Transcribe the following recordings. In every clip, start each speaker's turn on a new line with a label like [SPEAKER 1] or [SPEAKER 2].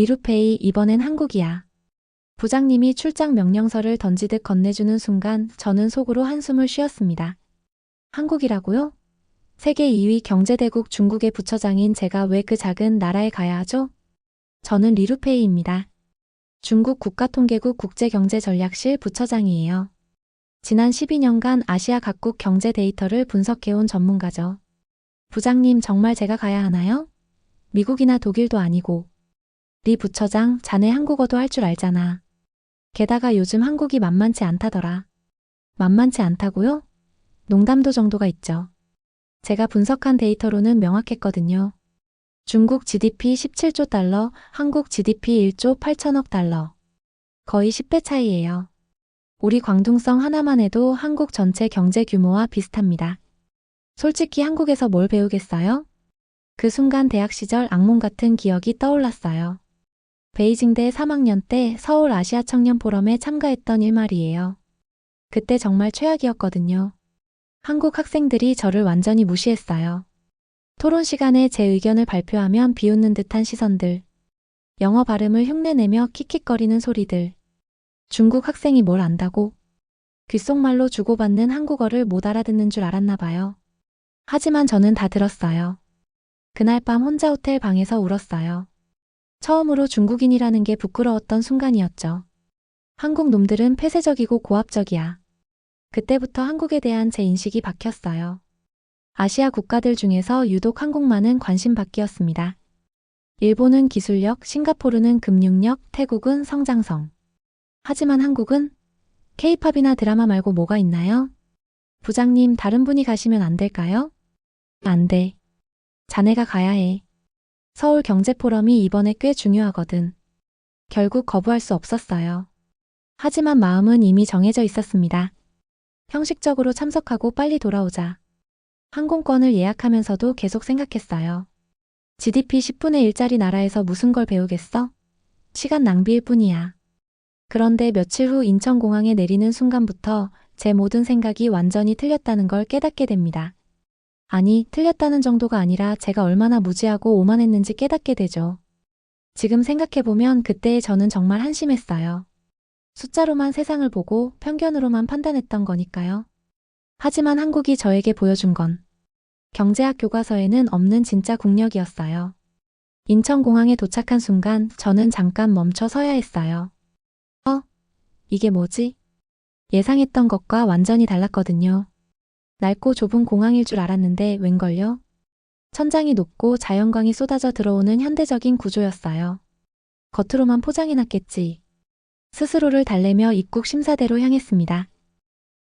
[SPEAKER 1] 리루페이, 이번엔 한국이야. 부장님이 출장 명령서를 던지듯 건네주는 순간 저는 속으로 한숨을 쉬었습니다. 한국이라고요? 세계 2위 경제대국 중국의 부처장인 제가 왜 그 작은 나라에 가야 하죠? 저는 리루페이입니다. 중국 국가통계국 국제경제전략실 부처장이에요. 지난 12년간 아시아 각국 경제 데이터를 분석해온 전문가죠. 부장님, 정말 제가 가야 하나요? 미국이나 독일도 아니고. 리 부처장, 자네 한국어도 할 줄 알잖아. 게다가 요즘 한국이 만만치 않다더라. 만만치 않다고요? 농담도 정도가 있죠. 제가 분석한 데이터로는 명확했거든요. 중국 GDP 17조 달러, 한국 GDP 1조 8천억 달러. 거의 10배 차이예요. 우리 광둥성 하나만 해도 한국 전체 경제 규모와 비슷합니다. 솔직히 한국에서 뭘 배우겠어요? 그 순간 대학 시절 악몽 같은 기억이 떠올랐어요. 베이징대 3학년 때 서울 아시아 청년 포럼에 참가했던 일말이에요. 그때 정말 최악이었거든요. 한국 학생들이 저를 완전히 무시했어요. 토론 시간에 제 의견을 발표하면 비웃는 듯한 시선들. 영어 발음을 흉내내며 킥킥거리는 소리들. 중국 학생이 뭘 안다고? 귓속말로 주고받는 한국어를 못 알아듣는 줄 알았나 봐요. 하지만 저는 다 들었어요. 그날 밤 혼자 호텔 방에서 울었어요. 처음으로 중국인이라는 게 부끄러웠던 순간이었죠. 한국 놈들은 폐쇄적이고 고압적이야. 그때부터 한국에 대한 제 인식이 바뀌었어요. 아시아 국가들 중에서 유독 한국만은 관심받기였습니다. 일본은 기술력, 싱가포르는 금융력, 태국은 성장성. 하지만 한국은? K-팝이나 드라마 말고 뭐가 있나요? 부장님, 다른 분이 가시면 안 될까요? 안 돼. 자네가 가야 해. 서울경제포럼이 이번에 꽤 중요하거든. 결국 거부할 수 없었어요. 하지만 마음은 이미 정해져 있었습니다. 형식적으로 참석하고 빨리 돌아오자. 항공권을 예약하면서도 계속 생각했어요. GDP 10분의 1짜리 나라에서 무슨 걸 배우겠어? 시간 낭비일 뿐이야. 그런데 며칠 후 인천공항에 내리는 순간부터 제 모든 생각이 완전히 틀렸다는 걸 깨닫게 됩니다. 아니, 틀렸다는 정도가 아니라 제가 얼마나 무지하고 오만했는지 깨닫게 되죠. 지금 생각해보면 그때의 저는 정말 한심했어요. 숫자로만 세상을 보고 편견으로만 판단했던 거니까요. 하지만 한국이 저에게 보여준 건 경제학 교과서에는 없는 진짜 국력이었어요. 인천공항에 도착한 순간 저는 잠깐 멈춰 서야 했어요. 이게 뭐지? 예상했던 것과 완전히 달랐거든요. 넓고 좁은 공항일 줄 알았는데 웬걸요? 천장이 높고 자연광이 쏟아져 들어오는 현대적인 구조였어요. 겉으로만 포장해놨겠지. 스스로를 달래며 입국 심사대로 향했습니다.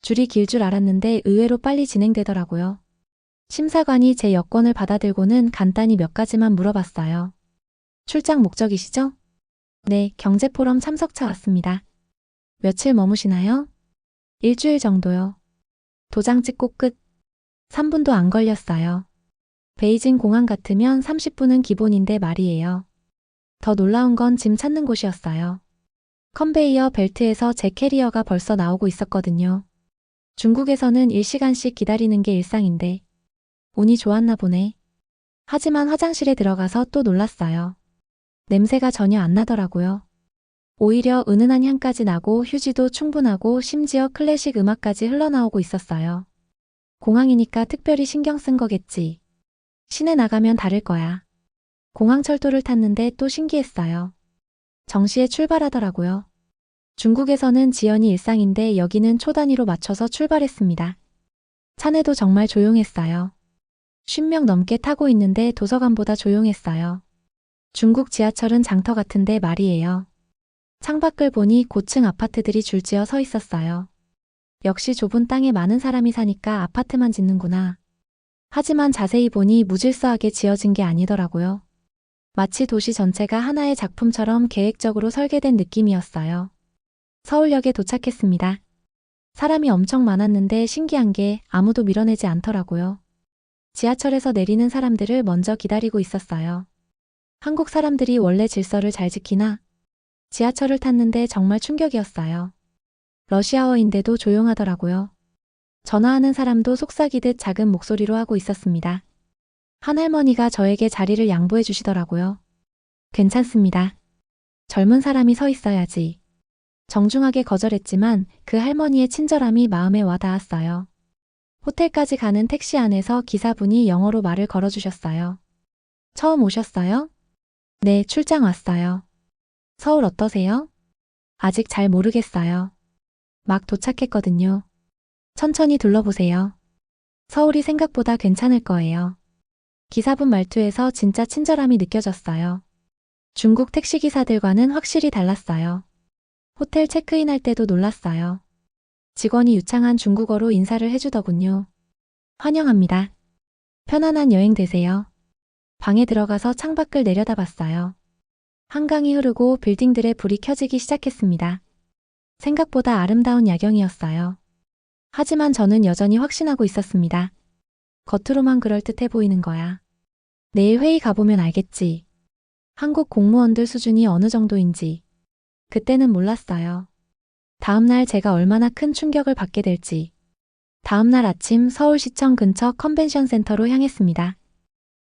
[SPEAKER 1] 줄이 길 줄 알았는데 의외로 빨리 진행되더라고요. 심사관이 제 여권을 받아들고는 간단히 몇 가지만 물어봤어요. 출장 목적이시죠? 네, 경제포럼 참석차 왔습니다. 며칠 머무시나요? 일주일 정도요. 도장 찍고 끝. 3분도 안 걸렸어요. 베이징 공항 같으면 30분은 기본인데 말이에요. 더 놀라운 건 짐 찾는 곳이었어요. 컨베이어 벨트에서 제 캐리어가 벌써 나오고 있었거든요. 중국에서는 1시간씩 기다리는 게 일상인데 운이 좋았나 보네. 하지만 화장실에 들어가서 또 놀랐어요. 냄새가 전혀 안 나더라고요. 오히려 은은한 향까지 나고 휴지도 충분하고 심지어 클래식 음악까지 흘러나오고 있었어요. 공항이니까 특별히 신경 쓴 거겠지. 시내 나가면 다를 거야. 공항철도를 탔는데 또 신기했어요. 정시에 출발하더라고요. 중국에서는 지연이 일상인데 여기는 초 단위로 맞춰서 출발했습니다. 차내도 정말 조용했어요. 50명 넘게 타고 있는데 도서관보다 조용했어요. 중국 지하철은 장터 같은데 말이에요. 창밖을 보니 고층 아파트들이 줄지어 서 있었어요. 역시 좁은 땅에 많은 사람이 사니까 아파트만 짓는구나. 하지만 자세히 보니 무질서하게 지어진 게 아니더라고요. 마치 도시 전체가 하나의 작품처럼 계획적으로 설계된 느낌이었어요. 서울역에 도착했습니다. 사람이 엄청 많았는데 신기한 게 아무도 밀어내지 않더라고요. 지하철에서 내리는 사람들을 먼저 기다리고 있었어요. 한국 사람들이 원래 질서를 잘 지키나? 지하철을 탔는데 정말 충격이었어요. 러시아어인데도 조용하더라고요. 전화하는 사람도 속삭이듯 작은 목소리로 하고 있었습니다. 한 할머니가 저에게 자리를 양보해 주시더라고요. 괜찮습니다. 젊은 사람이 서 있어야지. 정중하게 거절했지만 그 할머니의 친절함이 마음에 와 닿았어요. 호텔까지 가는 택시 안에서 기사분이 영어로 말을 걸어주셨어요. 처음 오셨어요? 네, 출장 왔어요. 서울 어떠세요? 아직 잘 모르겠어요. 막 도착했거든요. 천천히 둘러보세요. 서울이 생각보다 괜찮을 거예요. 기사분 말투에서 진짜 친절함이 느껴졌어요. 중국 택시기사들과는 확실히 달랐어요. 호텔 체크인할 때도 놀랐어요. 직원이 유창한 중국어로 인사를 해주더군요. 환영합니다. 편안한 여행 되세요. 방에 들어가서 창밖을 내려다봤어요. 한강이 흐르고 빌딩들의 불이 켜지기 시작했습니다. 생각보다 아름다운 야경이었어요. 하지만 저는 여전히 확신하고 있었습니다. 겉으로만 그럴듯해 보이는 거야. 내일 회의 가보면 알겠지. 한국 공무원들 수준이 어느 정도인지. 그때는 몰랐어요. 다음날 제가 얼마나 큰 충격을 받게 될지. 다음날 아침 서울시청 근처 컨벤션 센터로 향했습니다.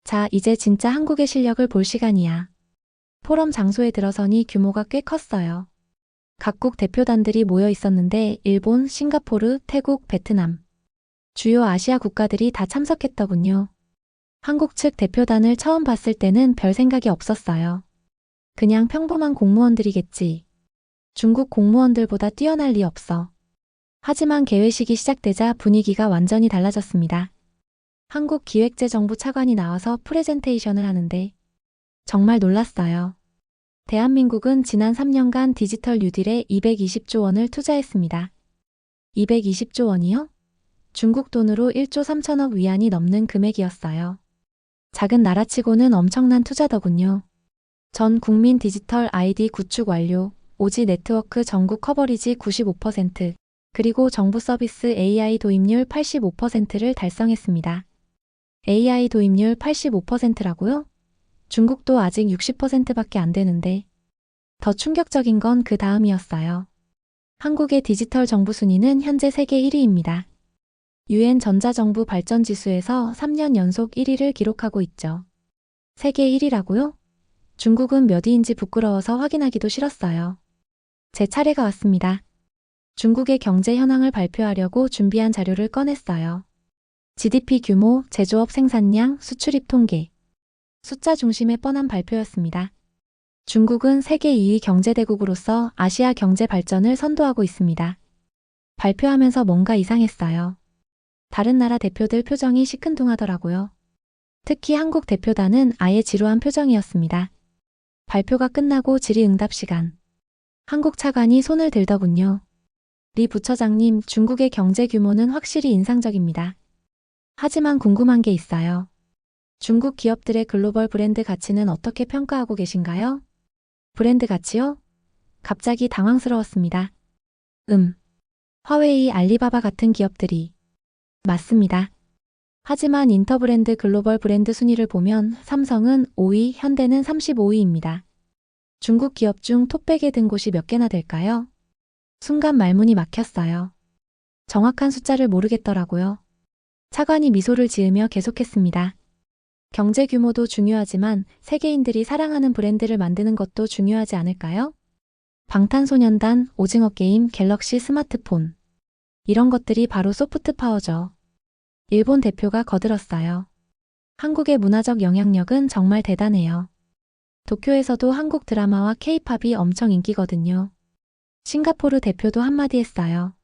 [SPEAKER 1] 자, 이제 진짜 한국의 실력을 볼 시간이야. 포럼 장소에 들어서니 규모가 꽤 컸어요. 각국 대표단들이 모여 있었는데 일본, 싱가포르, 태국, 베트남. 주요 아시아 국가들이 다 참석했더군요. 한국 측 대표단을 처음 봤을 때는 별 생각이 없었어요. 그냥 평범한 공무원들이겠지. 중국 공무원들보다 뛰어날 리 없어. 하지만 개회식이 시작되자 분위기가 완전히 달라졌습니다. 한국기획재정부 차관이 나와서 프레젠테이션을 하는데 정말 놀랐어요. 대한민국은 지난 3년간 디지털 뉴딜에 220조 원을 투자했습니다. 220조 원이요? 중국 돈으로 1조 3천억 위안이 넘는 금액이었어요. 작은 나라치고는 엄청난 투자더군요. 전 국민 디지털 아이디 구축 완료, 오지 네트워크 전국 커버리지 95%, 그리고 정부 서비스 AI 도입률 85%를 달성했습니다. AI 도입률 85%라고요? 중국도 아직 60%밖에 안 되는데. 더 충격적인 건 그 다음이었어요. 한국의 디지털 정부 순위는 현재 세계 1위입니다. UN 전자정부 발전 지수에서 3년 연속 1위를 기록하고 있죠. 세계 1위라고요? 중국은 몇 위인지 부끄러워서 확인하기도 싫었어요. 제 차례가 왔습니다. 중국의 경제 현황을 발표하려고 준비한 자료를 꺼냈어요. GDP 규모, 제조업 생산량, 수출입 통계. 숫자 중심의 뻔한 발표였습니다. 중국은 세계 2위 경제대국으로서 아시아 경제 발전을 선도하고 있습니다. 발표하면서 뭔가 이상했어요. 다른 나라 대표들 표정이 시큰둥하더라고요. 특히 한국 대표단은 아예 지루한 표정이었습니다. 발표가 끝나고 질의응답 시간. 한국 차관이 손을 들더군요. 리 부처장님, 중국의 경제 규모는 확실히 인상적입니다. 하지만 궁금한 게 있어요. 중국 기업들의 글로벌 브랜드 가치는 어떻게 평가하고 계신가요? 브랜드 가치요? 갑자기 당황스러웠습니다. 화웨이, 알리바바 같은 기업들이. 맞습니다. 하지만 인터브랜드 글로벌 브랜드 순위를 보면 삼성은 5위, 현대는 35위입니다. 중국 기업 중 톱백에 든 곳이 몇 개나 될까요? 순간 말문이 막혔어요. 정확한 숫자를 모르겠더라고요. 차관이 미소를 지으며 계속했습니다. 경제 규모도 중요하지만 세계인들이 사랑하는 브랜드를 만드는 것도 중요하지 않을까요? 방탄소년단, 오징어 게임, 갤럭시 스마트폰. 이런 것들이 바로 소프트 파워죠. 일본 대표가 거들었어요. 한국의 문화적 영향력은 정말 대단해요. 도쿄에서도 한국 드라마와 케이팝이 엄청 인기거든요. 싱가포르 대표도 한마디 했어요.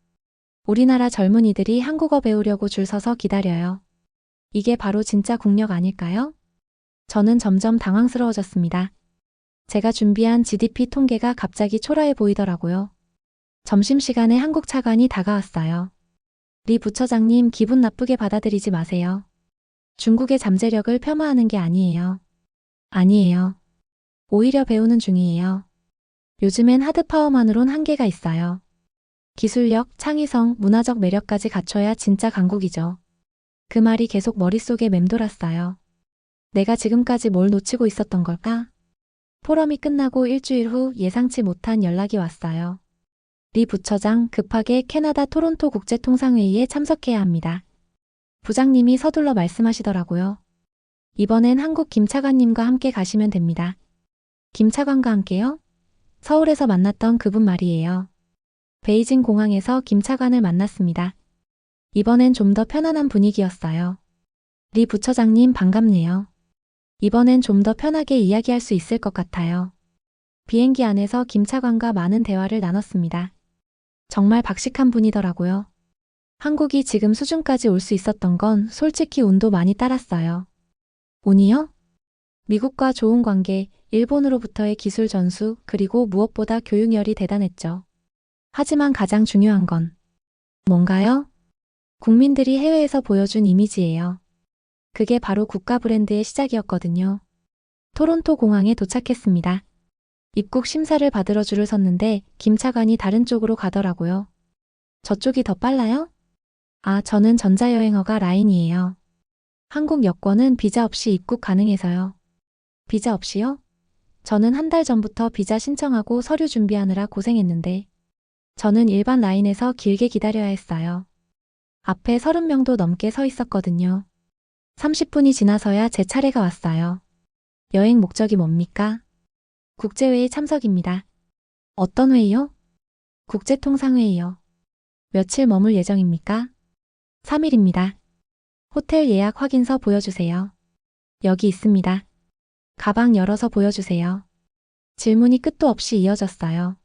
[SPEAKER 1] 우리나라 젊은이들이 한국어 배우려고 줄 서서 기다려요. 이게 바로 진짜 국력 아닐까요? 저는 점점 당황스러워졌습니다. 제가 준비한 GDP 통계가 갑자기 초라해 보이더라고요. 점심시간에 한국 차관이 다가왔어요. 리 부처장님, 기분 나쁘게 받아들이지 마세요. 중국의 잠재력을 폄하하는 게 아니에요. 아니에요. 오히려 배우는 중이에요. 요즘엔 하드파워만으론 한계가 있어요. 기술력, 창의성, 문화적 매력까지 갖춰야 진짜 강국이죠. 그 말이 계속 머릿속에 맴돌았어요. 내가 지금까지 뭘 놓치고 있었던 걸까? 포럼이 끝나고 일주일 후 예상치 못한 연락이 왔어요. 리 부처장, 급하게 캐나다 토론토 국제통상회의에 참석해야 합니다. 부장님이 서둘러 말씀하시더라고요. 이번엔 한국 김 차관님과 함께 가시면 됩니다. 김 차관과 함께요? 서울에서 만났던 그분 말이에요. 베이징 공항에서 김 차관을 만났습니다. 이번엔 좀 더 편안한 분위기였어요. 리 부처장님 반갑네요. 이번엔 좀 더 편하게 이야기할 수 있을 것 같아요. 비행기 안에서 김 차관과 많은 대화를 나눴습니다. 정말 박식한 분이더라고요. 한국이 지금 수준까지 올 수 있었던 건 솔직히 운도 많이 따랐어요. 운이요? 미국과 좋은 관계, 일본으로부터의 기술 전수, 그리고 무엇보다 교육열이 대단했죠. 하지만 가장 중요한 건 뭔가요? 국민들이 해외에서 보여준 이미지예요. 그게 바로 국가 브랜드의 시작이었거든요. 토론토 공항에 도착했습니다. 입국 심사를 받으러 줄을 섰는데 김 차관이 다른 쪽으로 가더라고요. 저쪽이 더 빨라요? 아, 저는 전자여행허가 라인이에요. 한국 여권은 비자 없이 입국 가능해서요. 비자 없이요? 저는 한 달 전부터 비자 신청하고 서류 준비하느라 고생했는데 저는 일반 라인에서 길게 기다려야 했어요. 앞에 30명도 넘게 서 있었거든요. 30분이 지나서야 제 차례가 왔어요. 여행 목적이 뭡니까? 국제회의 참석입니다. 어떤 회의요? 국제통상회의요. 며칠 머물 예정입니까? 3일입니다. 호텔 예약 확인서 보여주세요. 여기 있습니다. 가방 열어서 보여주세요. 질문이 끝도 없이 이어졌어요.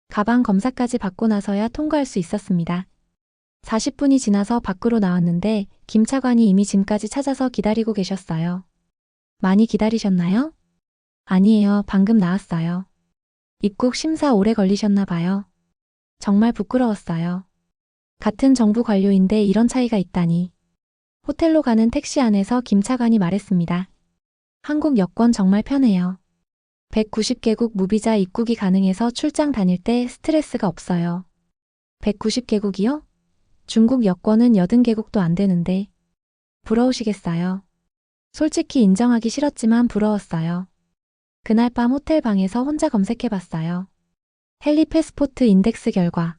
[SPEAKER 1] 가방 검사까지 받고 나서야 통과할 수 있었습니다. 40분이 지나서 밖으로 나왔는데 김 차관이 이미 짐까지 찾아서 기다리고 계셨어요. 많이 기다리셨나요? 아니에요. 방금 나왔어요. 입국 심사 오래 걸리셨나 봐요. 정말 부끄러웠어요. 같은 정부 관료인데 이런 차이가 있다니. 호텔로 가는 택시 안에서 김 차관이 말했습니다. 한국 여권 정말 편해요. 190개국 무비자 입국이 가능해서 출장 다닐 때 스트레스가 없어요. 190개국이요? 중국 여권은 80개국도 안 되는데. 부러우시겠어요? 솔직히 인정하기 싫었지만 부러웠어요. 그날 밤 호텔 방에서 혼자 검색해봤어요. 헬리 패스포트 인덱스 결과.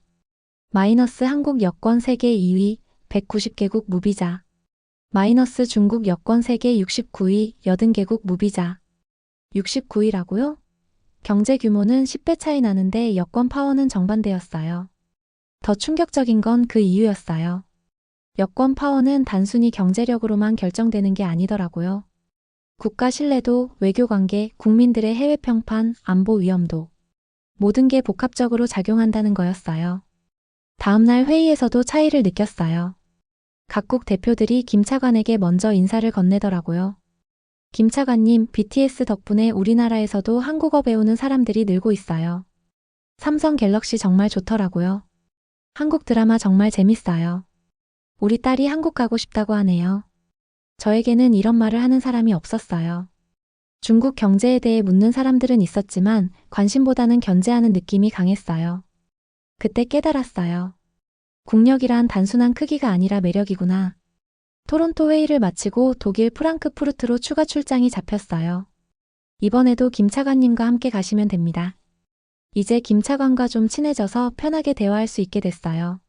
[SPEAKER 1] 마이너스 한국 여권 세계 2위, 190개국 무비자. 마이너스 중국 여권 세계 69위, 80개국 무비자. 69위라고요? 경제 규모는 10배 차이 나는데 여권 파워는 정반대였어요. 더 충격적인 건 그 이유였어요. 여권 파워는 단순히 경제력으로만 결정되는 게 아니더라고요. 국가 신뢰도, 외교관계, 국민들의 해외 평판, 안보 위험도. 모든 게 복합적으로 작용한다는 거였어요. 다음날 회의에서도 차이를 느꼈어요. 각국 대표들이 김 차관에게 먼저 인사를 건네더라고요. 김 차관님, BTS 덕분에 우리나라에서도 한국어 배우는 사람들이 늘고 있어요. 삼성 갤럭시 정말 좋더라고요. 한국 드라마 정말 재밌어요. 우리 딸이 한국 가고 싶다고 하네요. 저에게는 이런 말을 하는 사람이 없었어요. 중국 경제에 대해 묻는 사람들은 있었지만 관심보다는 견제하는 느낌이 강했어요. 그때 깨달았어요. 국력이란 단순한 크기가 아니라 매력이구나. 토론토 회의를 마치고 독일 프랑크푸르트로 추가 출장이 잡혔어요. 이번에도 김 차관님과 함께 가시면 됩니다. 이제 김 차관과 좀 친해져서 편하게 대화할 수 있게 됐어요.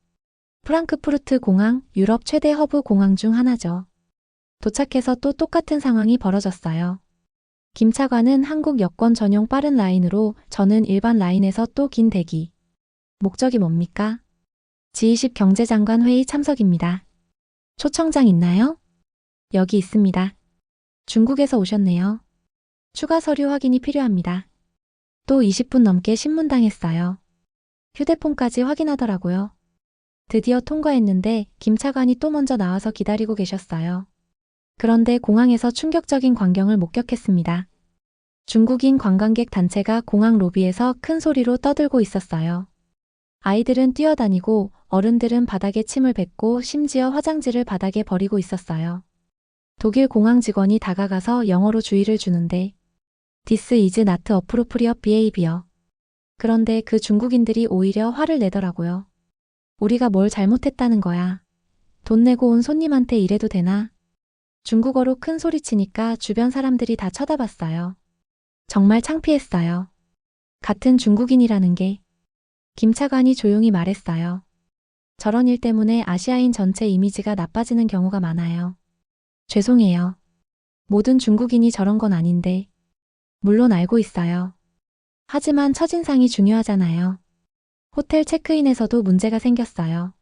[SPEAKER 1] 프랑크푸르트 공항, 유럽 최대 허브 공항 중 하나죠. 도착해서 또 똑같은 상황이 벌어졌어요. 김 차관은 한국 여권 전용 빠른 라인으로 저는 일반 라인에서 또 긴 대기. 목적이 뭡니까? G20 경제장관 회의 참석입니다. 초청장 있나요? 여기 있습니다. 중국에서 오셨네요. 추가 서류 확인이 필요합니다. 또 20분 넘게 신문당했어요. 휴대폰까지 확인하더라고요. 드디어 통과했는데 김 차관이 또 먼저 나와서 기다리고 계셨어요. 그런데 공항에서 충격적인 광경을 목격했습니다. 중국인 관광객 단체가 공항 로비에서 큰 소리로 떠들고 있었어요. 아이들은 뛰어다니고 어른들은 바닥에 침을 뱉고 심지어 화장지를 바닥에 버리고 있었어요. 독일 공항 직원이 다가가서 영어로 주의를 주는데 This is not appropriate behavior. 그런데 그 중국인들이 오히려 화를 내더라고요. 우리가 뭘 잘못했다는 거야. 돈 내고 온 손님한테 이래도 되나? 중국어로 큰 소리치니까 주변 사람들이 다 쳐다봤어요. 정말 창피했어요. 같은 중국인이라는 게. 김 차관이 조용히 말했어요. 저런 일 때문에 아시아인 전체 이미지가 나빠지는 경우가 많아요. 죄송해요. 모든 중국인이 저런 건 아닌데. 물론 알고 있어요. 하지만 첫인상이 중요하잖아요. 호텔 체크인에서도 문제가 생겼어요.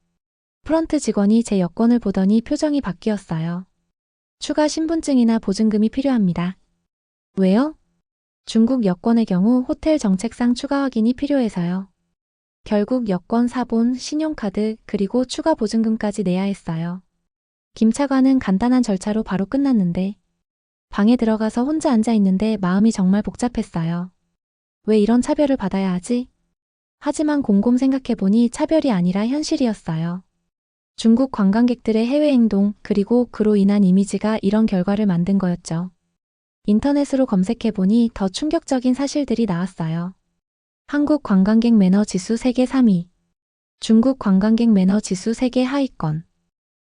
[SPEAKER 1] 프런트 직원이 제 여권을 보더니 표정이 바뀌었어요. 추가 신분증이나 보증금이 필요합니다. 왜요? 중국 여권의 경우 호텔 정책상 추가 확인이 필요해서요. 결국 여권 사본, 신용카드, 그리고 추가 보증금까지 내야 했어요. 김 차관은 간단한 절차로 바로 끝났는데 방에 들어가서 혼자 앉아 있는데 마음이 정말 복잡했어요. 왜 이런 차별을 받아야 하지? 하지만 곰곰 생각해보니 차별이 아니라 현실이었어요. 중국 관광객들의 해외 행동 그리고 그로 인한 이미지가 이런 결과를 만든 거였죠. 인터넷으로 검색해보니 더 충격적인 사실들이 나왔어요. 한국 관광객 매너 지수 세계 3위. 중국 관광객 매너 지수 세계 하위권.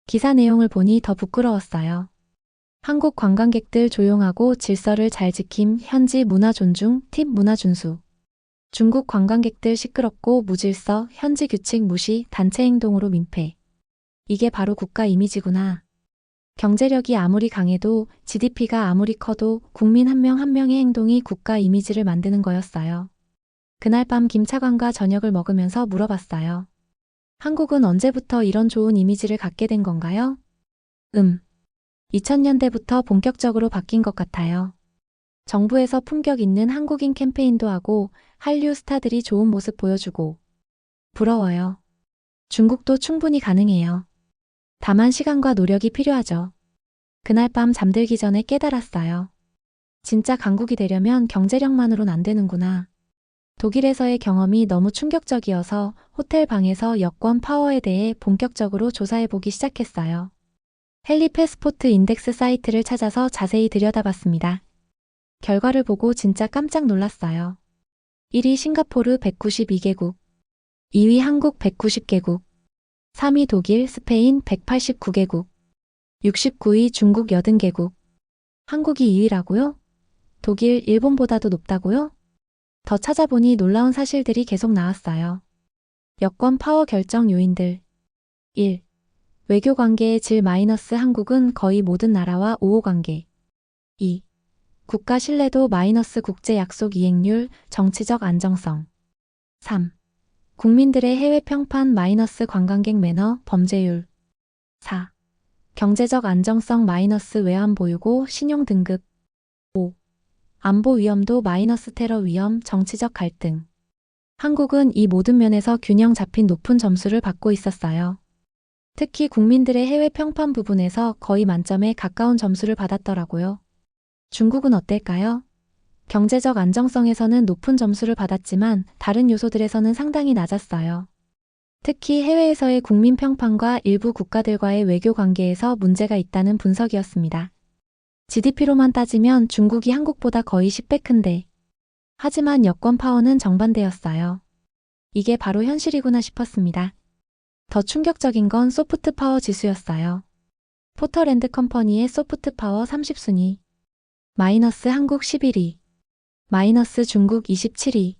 [SPEAKER 1] 기사 내용을 보니 더 부끄러웠어요. 한국 관광객들 조용하고 질서를 잘 지킴, 현지 문화 존중, 팁 문화 준수. 중국 관광객들 시끄럽고 무질서, 현지 규칙 무시, 단체 행동으로 민폐. 이게 바로 국가 이미지구나. 경제력이 아무리 강해도 GDP가 아무리 커도 국민 한 명 한 명의 행동이 국가 이미지를 만드는 거였어요. 그날 밤 김 차관과 저녁을 먹으면서 물어봤어요. 한국은 언제부터 이런 좋은 이미지를 갖게 된 건가요? 2000년대부터 본격적으로 바뀐 것 같아요. 정부에서 품격 있는 한국인 캠페인도 하고 한류 스타들이 좋은 모습 보여주고. 부러워요. 중국도 충분히 가능해요. 다만 시간과 노력이 필요하죠. 그날 밤 잠들기 전에 깨달았어요. 진짜 강국이 되려면 경제력만으론 안 되는구나. 독일에서의 경험이 너무 충격적이어서 호텔 방에서 여권 파워에 대해 본격적으로 조사해보기 시작했어요. 헨리 패스포트 인덱스 사이트를 찾아서 자세히 들여다봤습니다. 결과를 보고 진짜 깜짝 놀랐어요. 1위 싱가포르 192개국, 2위 한국 190개국, 3위 독일, 스페인 189개국, 69위 중국 80개국. 한국이 2위라고요? 독일, 일본보다도 높다고요? 더 찾아보니 놀라운 사실들이 계속 나왔어요. 여권 파워 결정 요인들. 1. 외교 관계의 질 마이너스 한국은 거의 모든 나라와 우호 관계. 2. 국가 신뢰도 마이너스 국제 약속 이행률, 정치적 안정성. 3. 국민들의 해외 평판 마이너스 관광객 매너, 범죄율. 4. 경제적 안정성 마이너스 외환 보유고 신용 등급. 5. 안보 위험도 마이너스 테러 위험, 정치적 갈등. 한국은 이 모든 면에서 균형 잡힌 높은 점수를 받고 있었어요. 특히 국민들의 해외 평판 부분에서 거의 만점에 가까운 점수를 받았더라고요. 중국은 어떨까요? 경제적 안정성에서는 높은 점수를 받았지만 다른 요소들에서는 상당히 낮았어요. 특히 해외에서의 국민 평판과 일부 국가들과의 외교 관계에서 문제가 있다는 분석이었습니다. GDP로만 따지면 중국이 한국보다 거의 10배 큰데. 하지만 여권 파워는 정반대였어요. 이게 바로 현실이구나 싶었습니다. 더 충격적인 건 소프트 파워 지수였어요. 포터랜드 컴퍼니의 소프트 파워 30순위. 마이너스 한국 11위. 마이너스 중국 27위.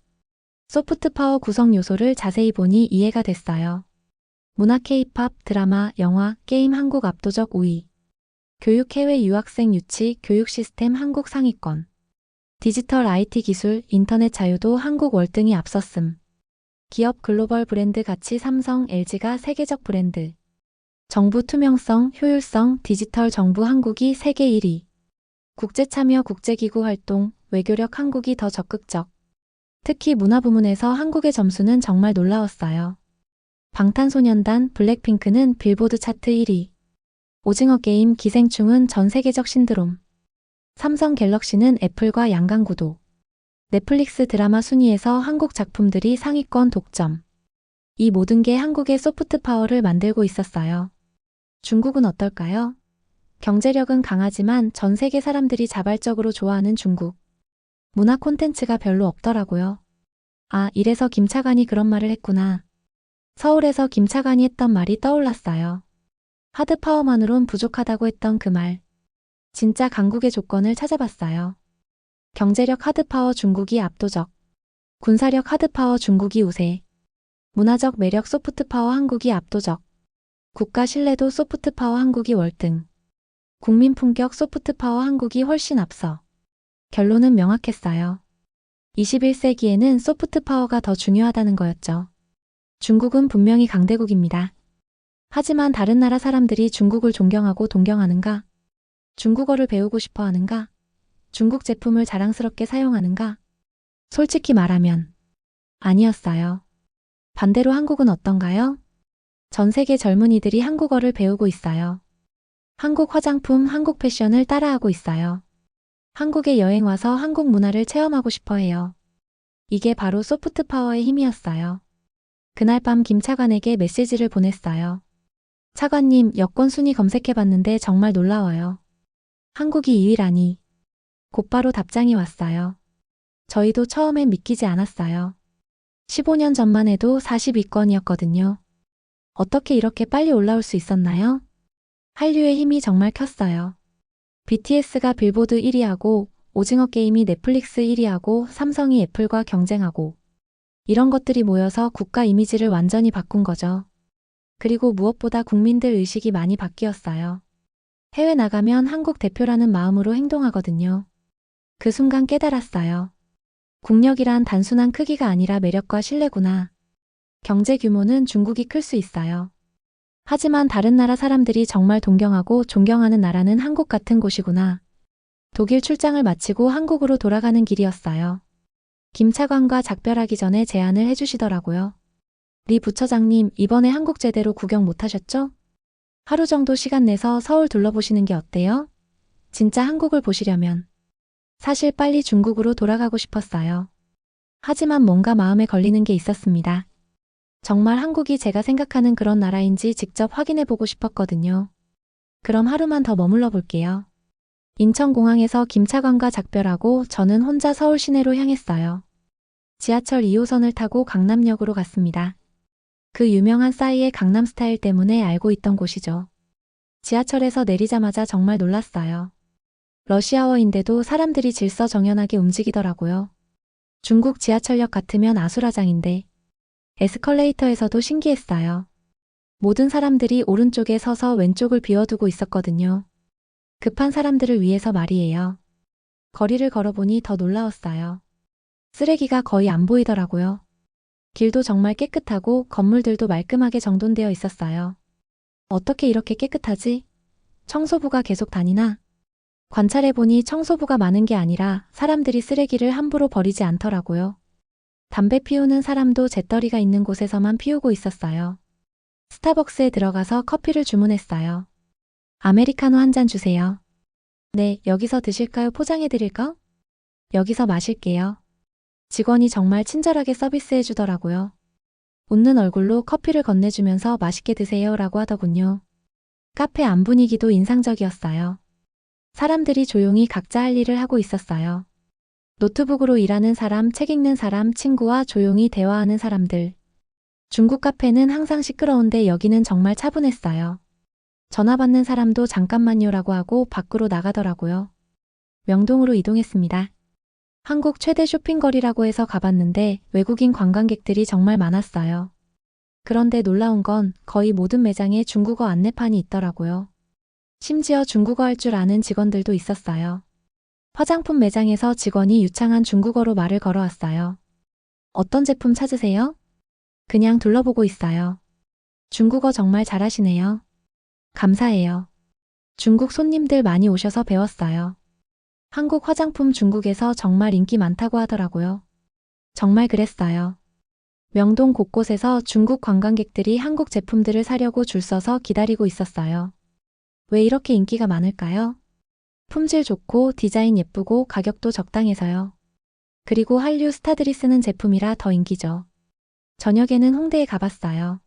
[SPEAKER 1] 소프트 파워 구성 요소를 자세히 보니 이해가 됐어요. 문화 K-팝, 드라마, 영화, 게임 한국 압도적 5위. 교육 해외 유학생 유치, 교육 시스템 한국 상위권. 디지털 IT 기술, 인터넷 자유도 한국 월등히 앞섰음. 기업 글로벌 브랜드 가치 삼성, LG가 세계적 브랜드. 정부 투명성, 효율성, 디지털 정부 한국이 세계 1위. 국제 참여 국제기구 활동, 외교력 한국이 더 적극적. 특히 문화 부문에서 한국의 점수는 정말 놀라웠어요. 방탄소년단, 블랙핑크는 빌보드 차트 1위. 오징어 게임 기생충은 전 세계적 신드롬. 삼성 갤럭시는 애플과 양강구도. 넷플릭스 드라마 순위에서 한국 작품들이 상위권 독점. 이 모든 게 한국의 소프트 파워를 만들고 있었어요. 중국은 어떨까요? 경제력은 강하지만 전 세계 사람들이 자발적으로 좋아하는 중국. 문화 콘텐츠가 별로 없더라고요. 아, 이래서 김 차관이 그런 말을 했구나. 서울에서 김 차관이 했던 말이 떠올랐어요. 하드파워만으론 부족하다고 했던 그 말. 진짜 강국의 조건을 찾아봤어요. 경제력 하드파워 중국이 압도적. 군사력 하드파워 중국이 우세. 문화적 매력 소프트파워 한국이 압도적. 국가 신뢰도 소프트파워 한국이 월등. 국민 품격 소프트파워 한국이 훨씬 앞서. 결론은 명확했어요. 21세기에는 소프트 파워가 더 중요하다는 거였죠. 중국은 분명히 강대국입니다. 하지만 다른 나라 사람들이 중국을 존경하고 동경하는가? 중국어를 배우고 싶어 하는가? 중국 제품을 자랑스럽게 사용하는가? 솔직히 말하면 아니었어요. 반대로 한국은 어떤가요? 전 세계 젊은이들이 한국어를 배우고 있어요. 한국 화장품, 한국 패션을 따라하고 있어요. 한국에 여행 와서 한국 문화를 체험하고 싶어 해요. 이게 바로 소프트 파워의 힘이었어요. 그날 밤 김 차관에게 메시지를 보냈어요. 차관님, 여권 순위 검색해봤는데 정말 놀라워요. 한국이 2위라니. 곧바로 답장이 왔어요. 저희도 처음엔 믿기지 않았어요. 15년 전만 해도 42건이었거든요. 어떻게 이렇게 빨리 올라올 수 있었나요? 한류의 힘이 정말 컸어요. BTS가 빌보드 1위하고 오징어 게임이 넷플릭스 1위하고 삼성이 애플과 경쟁하고 이런 것들이 모여서 국가 이미지를 완전히 바꾼 거죠. 그리고 무엇보다 국민들 의식이 많이 바뀌었어요. 해외 나가면 한국 대표라는 마음으로 행동하거든요. 그 순간 깨달았어요. 국력이란 단순한 크기가 아니라 매력과 신뢰구나. 경제 규모는 중국이 클 수 있어요. 하지만 다른 나라 사람들이 정말 동경하고 존경하는 나라는 한국 같은 곳이구나. 독일 출장을 마치고 한국으로 돌아가는 길이었어요. 김 차관과 작별하기 전에 제안을 해주시더라고요. 리 부처장님, 이번에 한국 제대로 구경 못하셨죠? 하루 정도 시간 내서 서울 둘러보시는 게 어때요? 진짜 한국을 보시려면. 사실 빨리 중국으로 돌아가고 싶었어요. 하지만 뭔가 마음에 걸리는 게 있었습니다. 정말 한국이 제가 생각하는 그런 나라인지 직접 확인해보고 싶었거든요. 그럼 하루만 더 머물러 볼게요. 인천공항에서 김 차관과 작별하고 저는 혼자 서울 시내로 향했어요. 지하철 2호선을 타고 강남역으로 갔습니다. 그 유명한 싸이의 강남스타일 때문에 알고 있던 곳이죠. 지하철에서 내리자마자 정말 놀랐어요. 러시아워인데도 사람들이 질서정연하게 움직이더라고요. 중국 지하철역 같으면 아수라장인데 에스컬레이터에서도 신기했어요. 모든 사람들이 오른쪽에 서서 왼쪽을 비워두고 있었거든요. 급한 사람들을 위해서 말이에요. 거리를 걸어보니 더 놀라웠어요. 쓰레기가 거의 안 보이더라고요. 길도 정말 깨끗하고 건물들도 말끔하게 정돈되어 있었어요. 어떻게 이렇게 깨끗하지? 청소부가 계속 다니나? 관찰해보니 청소부가 많은 게 아니라 사람들이 쓰레기를 함부로 버리지 않더라고요. 담배 피우는 사람도 재떨이가 있는 곳에서만 피우고 있었어요. 스타벅스에 들어가서 커피를 주문했어요. 아메리카노 한 잔 주세요. 네, 여기서 드실까요? 포장해드릴까? 여기서 마실게요. 직원이 정말 친절하게 서비스해 주더라고요. 웃는 얼굴로 커피를 건네주면서 맛있게 드세요 라고 하더군요. 카페 안 분위기도 인상적이었어요. 사람들이 조용히 각자 할 일을 하고 있었어요. 노트북으로 일하는 사람, 책 읽는 사람, 친구와 조용히 대화하는 사람들. 중국 카페는 항상 시끄러운데 여기는 정말 차분했어요. 전화 받는 사람도 잠깐만요라고 하고 밖으로 나가더라고요. 명동으로 이동했습니다. 한국 최대 쇼핑거리라고 해서 가봤는데 외국인 관광객들이 정말 많았어요. 그런데 놀라운 건 거의 모든 매장에 중국어 안내판이 있더라고요. 심지어 중국어 할 줄 아는 직원들도 있었어요. 화장품 매장에서 직원이 유창한 중국어로 말을 걸어왔어요. 어떤 제품 찾으세요? 그냥 둘러보고 있어요. 중국어 정말 잘하시네요. 감사해요. 중국 손님들 많이 오셔서 배웠어요. 한국 화장품 중국에서 정말 인기 많다고 하더라고요. 정말 그랬어요. 명동 곳곳에서 중국 관광객들이 한국 제품들을 사려고 줄 서서 기다리고 있었어요. 왜 이렇게 인기가 많을까요? 품질 좋고 디자인 예쁘고 가격도 적당해서요. 그리고 한류 스타들이 쓰는 제품이라 더 인기죠. 저녁에는 홍대에 가봤어요.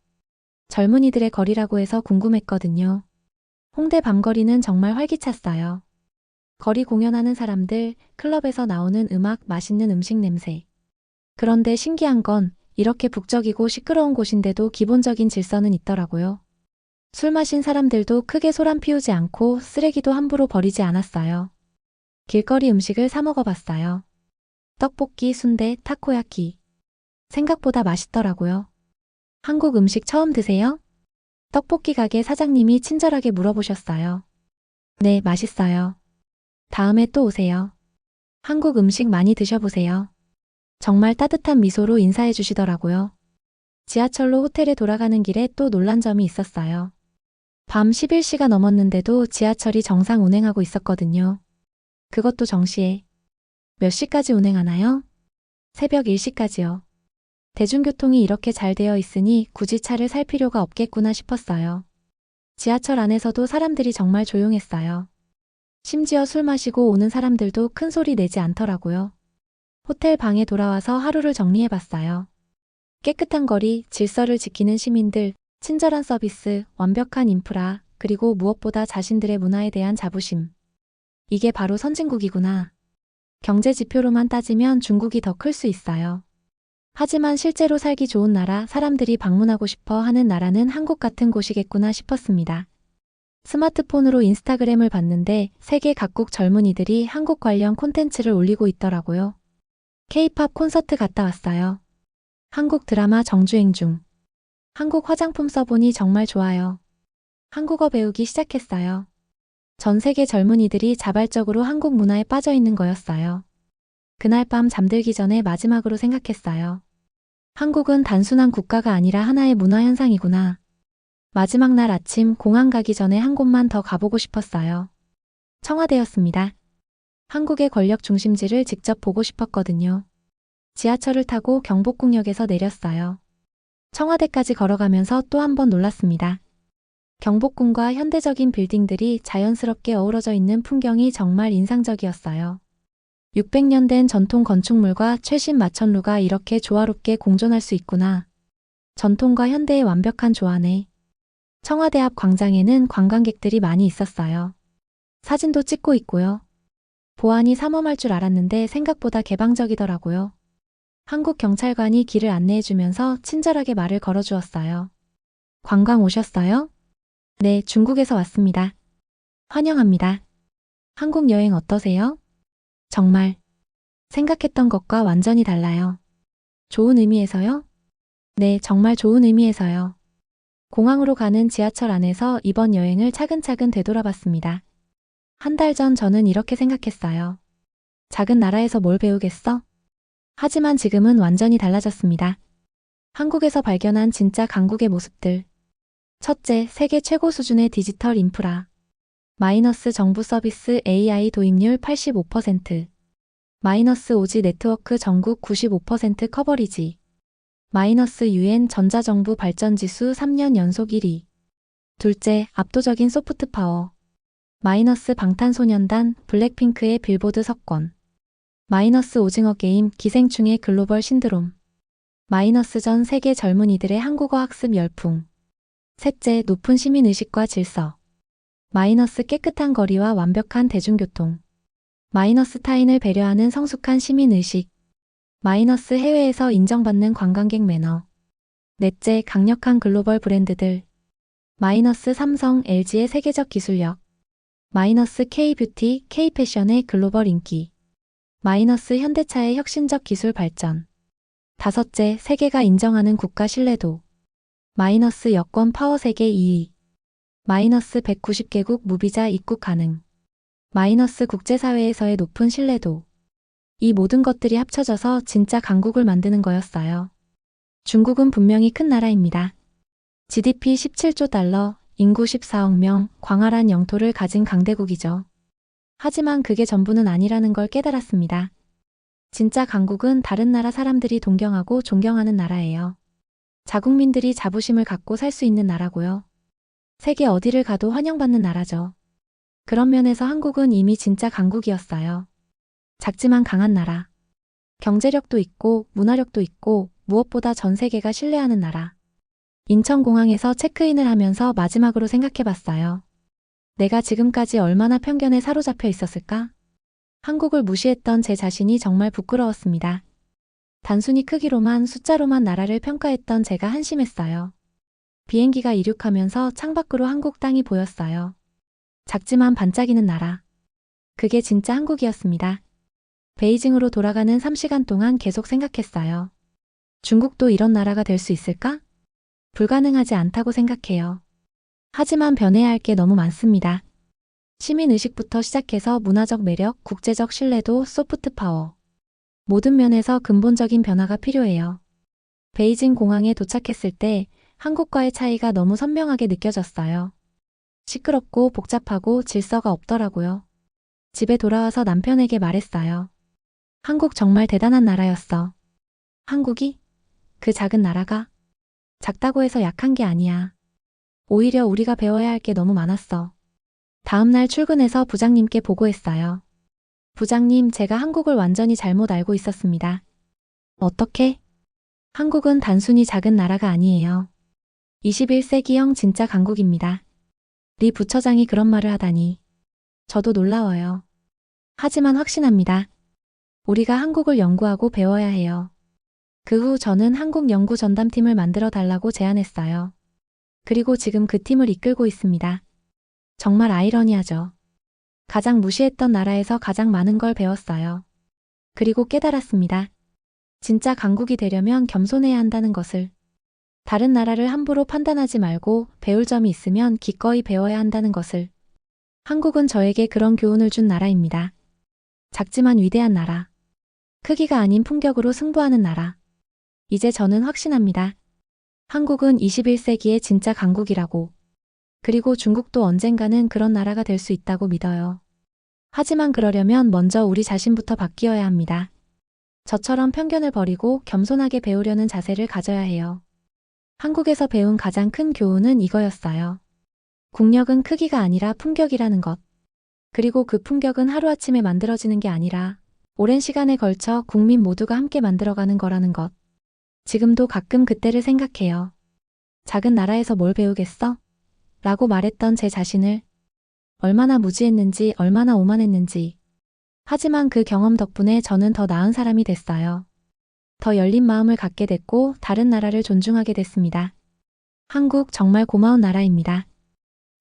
[SPEAKER 1] 젊은이들의 거리라고 해서 궁금했거든요. 홍대 밤거리는 정말 활기찼어요. 거리 공연하는 사람들, 클럽에서 나오는 음악, 맛있는 음식 냄새. 그런데 신기한 건 이렇게 북적이고 시끄러운 곳인데도 기본적인 질서는 있더라고요. 술 마신 사람들도 크게 소란 피우지 않고 쓰레기도 함부로 버리지 않았어요. 길거리 음식을 사 먹어봤어요. 떡볶이, 순대, 타코야키. 생각보다 맛있더라고요. 한국 음식 처음 드세요? 떡볶이 가게 사장님이 친절하게 물어보셨어요. 네, 맛있어요. 다음에 또 오세요. 한국 음식 많이 드셔보세요. 정말 따뜻한 미소로 인사해 주시더라고요. 지하철로 호텔에 돌아가는 길에 또 놀란 점이 있었어요. 밤 11시가 넘었는데도 지하철이 정상 운행하고 있었거든요. 그것도 정시에. 몇 시까지 운행하나요? 새벽 1시까지요. 대중교통이 이렇게 잘 되어 있으니 굳이 차를 살 필요가 없겠구나 싶었어요. 지하철 안에서도 사람들이 정말 조용했어요. 심지어 술 마시고 오는 사람들도 큰 소리 내지 않더라고요. 호텔 방에 돌아와서 하루를 정리해봤어요. 깨끗한 거리, 질서를 지키는 시민들, 친절한 서비스, 완벽한 인프라, 그리고 무엇보다 자신들의 문화에 대한 자부심. 이게 바로 선진국이구나. 경제 지표로만 따지면 중국이 더 클 수 있어요. 하지만 실제로 살기 좋은 나라, 사람들이 방문하고 싶어 하는 나라는 한국 같은 곳이겠구나 싶었습니다. 스마트폰으로 인스타그램을 봤는데 세계 각국 젊은이들이 한국 관련 콘텐츠를 올리고 있더라고요. K-팝 콘서트 갔다 왔어요. 한국 드라마 정주행 중. 한국 화장품 써보니 정말 좋아요. 한국어 배우기 시작했어요. 전 세계 젊은이들이 자발적으로 한국 문화에 빠져 있는 거였어요. 그날 밤 잠들기 전에 마지막으로 생각했어요. 한국은 단순한 국가가 아니라 하나의 문화 현상이구나. 마지막 날 아침 공항 가기 전에 한 곳만 더 가보고 싶었어요. 청와대였습니다. 한국의 권력 중심지를 직접 보고 싶었거든요. 지하철을 타고 경복궁역에서 내렸어요. 청와대까지 걸어가면서 또 한 번 놀랐습니다. 경복궁과 현대적인 빌딩들이 자연스럽게 어우러져 있는 풍경이 정말 인상적이었어요. 600년 된 전통 건축물과 최신 마천루가 이렇게 조화롭게 공존할 수 있구나. 전통과 현대의 완벽한 조화네. 청와대 앞 광장에는 관광객들이 많이 있었어요. 사진도 찍고 있고요. 보안이 삼엄할 줄 알았는데 생각보다 개방적이더라고요. 한국 경찰관이 길을 안내해주면서 친절하게 말을 걸어주었어요. 관광 오셨어요? 네, 중국에서 왔습니다. 환영합니다. 한국 여행 어떠세요? 정말 생각했던 것과 완전히 달라요. 좋은 의미에서요? 네, 정말 좋은 의미에서요. 공항으로 가는 지하철 안에서 이번 여행을 차근차근 되돌아봤습니다. 한 달 전 저는 이렇게 생각했어요. 작은 나라에서 뭘 배우겠어? 하지만 지금은 완전히 달라졌습니다. 한국에서 발견한 진짜 강국의 모습들. 첫째, 세계 최고 수준의 디지털 인프라. 마이너스 정부 서비스 AI 도입률 85%. 마이너스 오지 네트워크 전국 95% 커버리지. 마이너스 UN 전자정부 발전지수 3년 연속 1위. 둘째, 압도적인 소프트 파워. 마이너스 방탄소년단, 블랙핑크의 빌보드 석권. 마이너스 오징어 게임, 기생충의 글로벌 신드롬. 마이너스 전 세계 젊은이들의 한국어 학습 열풍. 셋째, 높은 시민의식과 질서. 마이너스 깨끗한 거리와 완벽한 대중교통. 마이너스 타인을 배려하는 성숙한 시민의식. 마이너스 해외에서 인정받는 관광객 매너. 넷째, 강력한 글로벌 브랜드들. 마이너스 삼성, LG의 세계적 기술력. 마이너스 K뷰티, K패션의 글로벌 인기. 마이너스 현대차의 혁신적 기술 발전. 다섯째, 세계가 인정하는 국가 신뢰도. 마이너스 여권 파워 세계 2위. 마이너스 190개국 무비자 입국 가능. 마이너스 국제사회에서의 높은 신뢰도. 이 모든 것들이 합쳐져서 진짜 강국을 만드는 거였어요. 중국은 분명히 큰 나라입니다. GDP 17조 달러, 인구 14억 명, 광활한 영토를 가진 강대국이죠. 하지만 그게 전부는 아니라는 걸 깨달았습니다. 진짜 강국은 다른 나라 사람들이 동경하고 존경하는 나라예요. 자국민들이 자부심을 갖고 살 수 있는 나라고요. 세계 어디를 가도 환영받는 나라죠. 그런 면에서 한국은 이미 진짜 강국이었어요. 작지만 강한 나라. 경제력도 있고 문화력도 있고 무엇보다 전 세계가 신뢰하는 나라. 인천공항에서 체크인을 하면서 마지막으로 생각해봤어요. 내가 지금까지 얼마나 편견에 사로잡혀 있었을까? 한국을 무시했던 제 자신이 정말 부끄러웠습니다. 단순히 크기로만 숫자로만 나라를 평가했던 제가 한심했어요. 비행기가 이륙하면서 창밖으로 한국 땅이 보였어요. 작지만 반짝이는 나라. 그게 진짜 한국이었습니다. 베이징으로 돌아가는 3시간 동안 계속 생각했어요. 중국도 이런 나라가 될 수 있을까? 불가능하지 않다고 생각해요. 하지만 변해야 할 게 너무 많습니다. 시민의식부터 시작해서 문화적 매력, 국제적 신뢰도, 소프트 파워. 모든 면에서 근본적인 변화가 필요해요. 베이징 공항에 도착했을 때 한국과의 차이가 너무 선명하게 느껴졌어요. 시끄럽고 복잡하고 질서가 없더라고요. 집에 돌아와서 남편에게 말했어요. 한국 정말 대단한 나라였어. 한국이? 그 작은 나라가? 작다고 해서 약한 게 아니야. 오히려 우리가 배워야 할 게 너무 많았어. 다음날 출근해서 부장님께 보고했어요. 부장님, 제가 한국을 완전히 잘못 알고 있었습니다. 어떻게? 한국은 단순히 작은 나라가 아니에요. 21세기형 진짜 강국입니다. 리 부처장이 그런 말을 하다니. 저도 놀라워요. 하지만 확신합니다. 우리가 한국을 연구하고 배워야 해요. 그 후 저는 한국 연구 전담팀을 만들어 달라고 제안했어요. 그리고 지금 그 팀을 이끌고 있습니다. 정말 아이러니하죠. 가장 무시했던 나라에서 가장 많은 걸 배웠어요. 그리고 깨달았습니다. 진짜 강국이 되려면 겸손해야 한다는 것을. 다른 나라를 함부로 판단하지 말고 배울 점이 있으면 기꺼이 배워야 한다는 것을. 한국은 저에게 그런 교훈을 준 나라입니다. 작지만 위대한 나라. 크기가 아닌 품격으로 승부하는 나라. 이제 저는 확신합니다. 한국은 21세기의 진짜 강국이라고. 그리고 중국도 언젠가는 그런 나라가 될 수 있다고 믿어요. 하지만 그러려면 먼저 우리 자신부터 바뀌어야 합니다. 저처럼 편견을 버리고 겸손하게 배우려는 자세를 가져야 해요. 한국에서 배운 가장 큰 교훈은 이거였어요. 국력은 크기가 아니라 품격이라는 것. 그리고 그 품격은 하루아침에 만들어지는 게 아니라 오랜 시간에 걸쳐 국민 모두가 함께 만들어가는 거라는 것. 지금도 가끔 그때를 생각해요. 작은 나라에서 뭘 배우겠어? 라고 말했던 제 자신을. 얼마나 무지했는지, 얼마나 오만했는지. 하지만 그 경험 덕분에 저는 더 나은 사람이 됐어요. 더 열린 마음을 갖게 됐고 다른 나라를 존중하게 됐습니다. 한국 정말 고마운 나라입니다.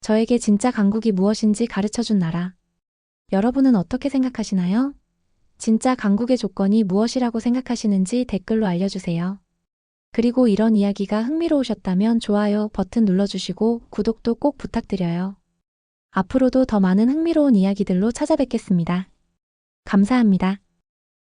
[SPEAKER 1] 저에게 진짜 강국이 무엇인지 가르쳐준 나라. 여러분은 어떻게 생각하시나요? 진짜 강국의 조건이 무엇이라고 생각하시는지 댓글로 알려주세요. 그리고 이런 이야기가 흥미로우셨다면 좋아요 버튼 눌러주시고 구독도 꼭 부탁드려요. 앞으로도 더 많은 흥미로운 이야기들로 찾아뵙겠습니다. 감사합니다.